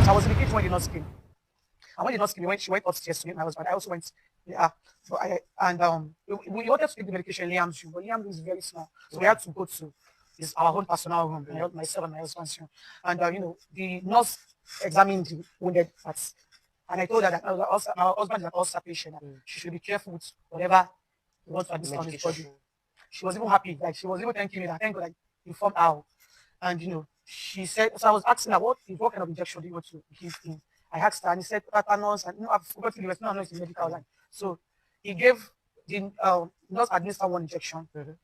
So I was in the kitchen when the nurse came. And when the nurse came, she went upstairs to meet my husband. I also went. Yeah. So we wanted to take the medication in Liam's room, but Liam's room is very small. So we had to go to our own personal room, myself and my husband's room. And the nurse examined the wounded parts. And I told her that my husband is an ulcer patient. And she should be careful with whatever he wants to administer on his body. She was even happy. Like, she was even thanking me that thank God I informed her. And she said, so I was asking her what kind of injection do you want to give him? I asked her and he said tetanus, and I've forgotten the rest. No, it's in medical line. So he gave the nurse administered one injection. The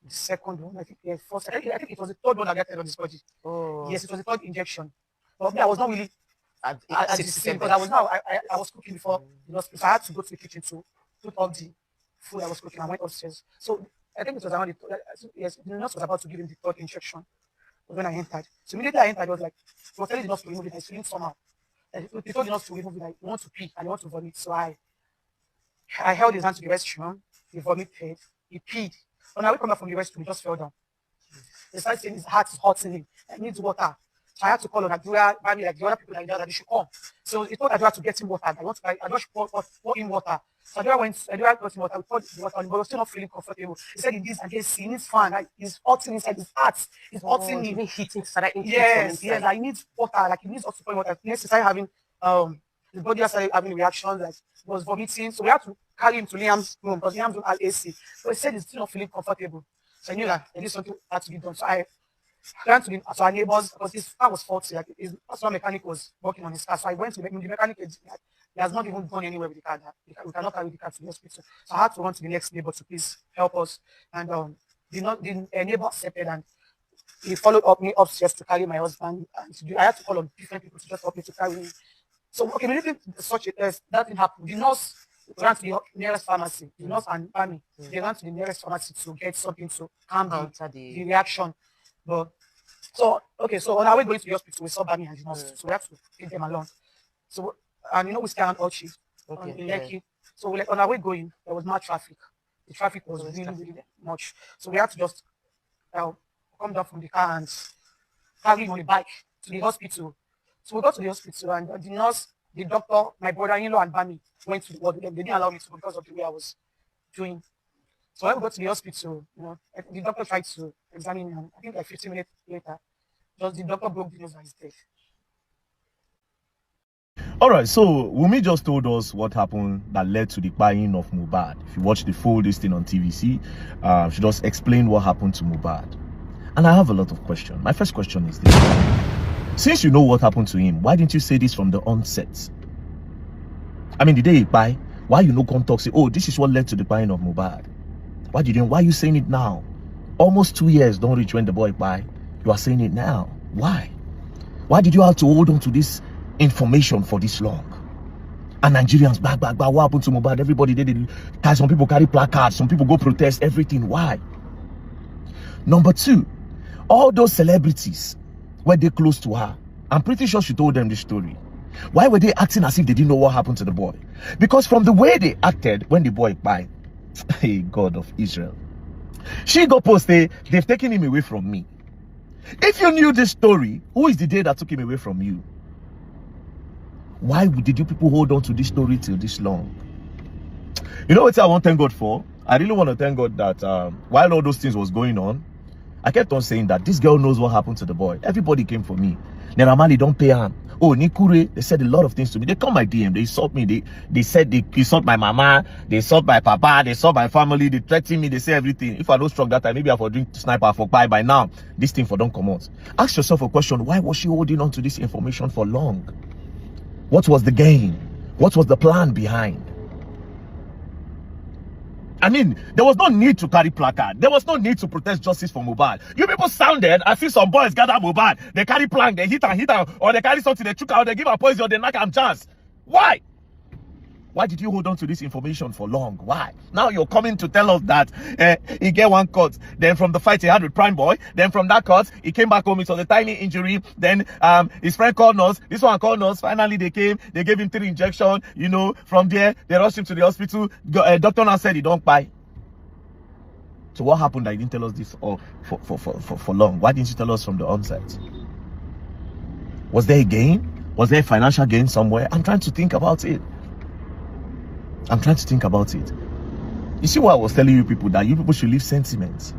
second one, I think it was the third one I got on his body. Oh. Yes, it was the third injection. But I was not really at the scene because I was cooking before the hospital. So I had to go to the kitchen to put all the food I was cooking. I went upstairs. So I think it was around the nurse was about to give him the third injection when I entered. So immediately I entered, I was like, he was telling the nurse to remove it. I was feeling somehow. He told the nurse to remove it. I want to pee and I want to vomit. So I held his hand to the restroom. He vomited. He peed. When I come back from the restroom, he just fell down. He started saying his heart is hurting him. I need water. So I had to call on Adura, like the other people like that they should come. So he told Adura to get him water. Adura should pour in water. So Adura got him water. We poured the water, but he was still not feeling comfortable. He said he needs fan. Like, he's hurting inside his heart. He's hurting him. Yes. Like, he needs water. Like, he needs us to pour water. Next, he started having his body started having reactions. Like, he was vomiting. So we had to carry him to Liam's room because Liam's room had AC. So he said he's still not feeling comfortable. So I knew that there is something had to be done. So I ran to our neighbors because his car was faulty. Like, his personal mechanic was working on his car. So I went to the mechanic. He has not even gone anywhere with the car. We cannot carry the car to the hospital. So I had to run to the next neighbor to please help us. And the neighbor accepted, and he followed up me upstairs to carry my husband. And I had to call on different people to just help me to carry him. So immediately that thing happened. The nurse ran to the nearest pharmacy. The nurse and Amy, they ran to the nearest pharmacy to get something to calm the reaction. But so on our way going to the hospital, we saw Bami and the nurse. So we had to take them along. So we stay on all shift in Lekki. So on our way going, there was more traffic. The traffic was really much. So we had to just come down from the car and carry him on the bike to the hospital. So we got to the hospital, and the nurse, the doctor, my brother-in-law, and Bami went to the ward. They didn't allow me to go because of the way I was doing. So when we got to the hospital, the doctor tried to examine him. I think like 15 minutes later, the doctor broke the news that he's dead. All right, so Wunmi just told us what happened that led to the buying of Mohbad. If you watch the full this thing on TVC, she just explained what happened to Mohbad. And I have a lot of questions. My first question is this. Since you know what happened to him, why didn't you say this from the onset? I mean, the day he buy, why you no come talk, say, oh, this is what led to the buying of Mohbad? Why are you saying it now? Almost 2 years don't reach when the boy buy. You are saying it now. Why? Why did you have to hold on to this information for this long? And Nigerians, back, what happened to Mohbad? Everybody did it. Some people carry placards, some people go protest, everything. Why? Number two, all those celebrities, were they close to her? I'm pretty sure she told them this story. Why were they acting as if they didn't know what happened to the boy? Because from the way they acted when the boy died, hey, God of Israel, she got posted, they've taken him away from me. If you knew this story, who is the day that took him away from you? Why did you people hold on to this story till this long? You know what I want to thank God for? I really want to thank God that while all those things was going on, I kept on saying that this girl knows what happened to the boy. Everybody came for me. Neramali don't pay him. Oh, Nikure, they said a lot of things to me. They come my DM, they insult me. They said they insult my mama, they insult my papa, they insult my family, they threaten me, they say everything. If I don't struck that time, maybe I for drink sniper for by now. This thing for don't come out. Ask yourself a question. Why was she holding on to this information for long? What was the gain? What was the plan behind? I mean, there was no need to carry placard. There was no need to protest justice for Mohbad. You people sounded as if some boys gather Mohbad. They carry plank, they hit her, or they carry something, they choke out, they give her poison, or they knock her chance. Why? Why did you hold on to this information for long? Why? Now you're coming to tell us that he get one cut. Then from the fight he had with Prime Boy, then from that cut, he came back home. It was a tiny injury. Then his friend called us. This one called us. Finally, they came. They gave him 3 injections. You know, from there, they rushed him to the hospital. Doctor now said he don't buy. So what happened that you didn't tell us this for long? Why didn't you tell us from the onset? Was there a gain? Was there a financial gain somewhere? I'm trying to think about it. I'm trying to think about it. You see why I was telling you people that you people should leave sentiments.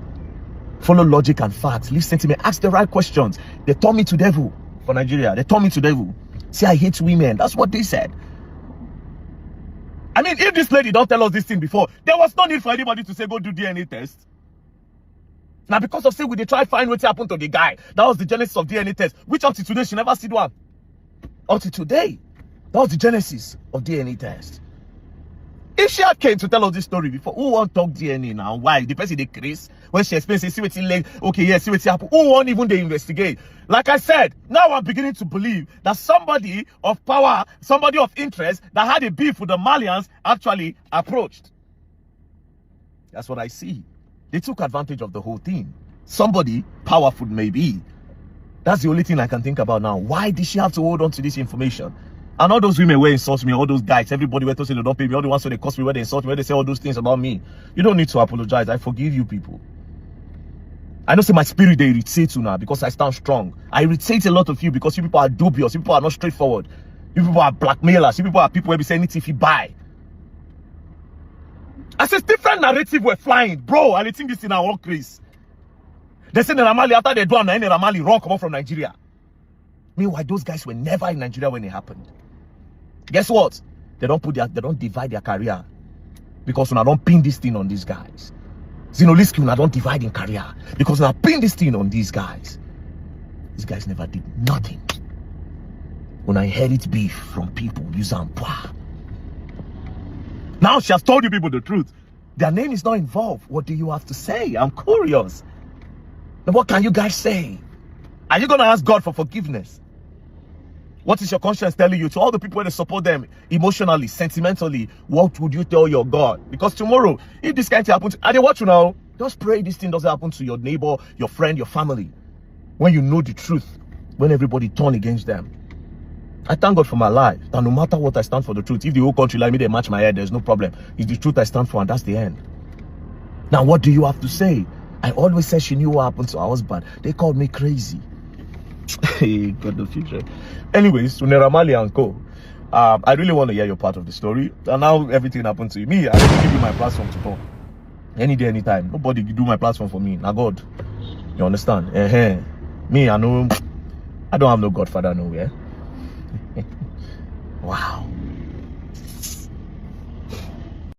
Follow logic and facts. Leave sentiment. Ask the right questions. They turned me to devil for Nigeria. They turned me to devil. See, I hate women. That's what they said. I mean, if this lady don't tell us this thing before, there was no need for anybody to say, go do DNA test. Now, because of say, we they try find what happened to the guy. That was the genesis of DNA test. Which up to today, she never seen one. Up to today, that was the genesis of DNA test. If she had came to tell us this story before, who won't talk DNA now? Why? The person they craze when she explains, see what leg. Okay, yeah, see what happened. Who won't even they investigate? Like I said, now I'm beginning to believe that somebody of power, somebody of interest that had a beef with the Malians actually approached. That's what I see. They took advantage of the whole thing. Somebody powerful maybe. That's the only thing I can think about now. Why did she have to hold on to this information? And all those women were insult me, all those guys, everybody were to say they don't pay me, all the ones who they cost me, where they insult me, where they say all those things about me. You don't need to apologize. I forgive you people. I know say my spirit they irritate you now because I stand strong. I irritate a lot of you because you people are dubious, you people are not straightforward. You people are blackmailers, you people are people who be saying anything if you buy. I said different narrative were flying, bro, and I think this in our own case. They say Ramali after they do and Ramali run come out from Nigeria. Meanwhile, those guys were never in Nigeria when it happened. Guess what? They don't divide their career. Because when I don't pin this thing on these guys. Zinoliski, when I don't divide in career. Because when I pin this thing on these guys. These guys never did nothing. When I inherit beef from people, use them. Now she has told you people the truth. Their name is not involved. What do you have to say? I'm curious. Now what can you guys say? Are you going to ask God for forgiveness? What is your conscience telling you? To all the people that support them emotionally, sentimentally, what would you tell your God? Because tomorrow, if this kind of thing happens, are they watching now? Just pray this thing doesn't happen to your neighbor, your friend, your family. When you know the truth, when everybody turn against them. I thank God for my life. That no matter what, I stand for the truth. If the whole country like me, they match my head, there's no problem. It's the truth I stand for, and that's the end. Now, what do you have to say? I always said she knew what happened to her husband. They called me crazy. Hey, God, the future. Anyways, to Neramali and Co. I really want to hear your part of the story. And now everything happened to you. Me, I don't give you my platform to talk. Any day, anytime. Nobody do my platform for me. Now God. You understand? Me, I know I don't have no godfather nowhere. Wow.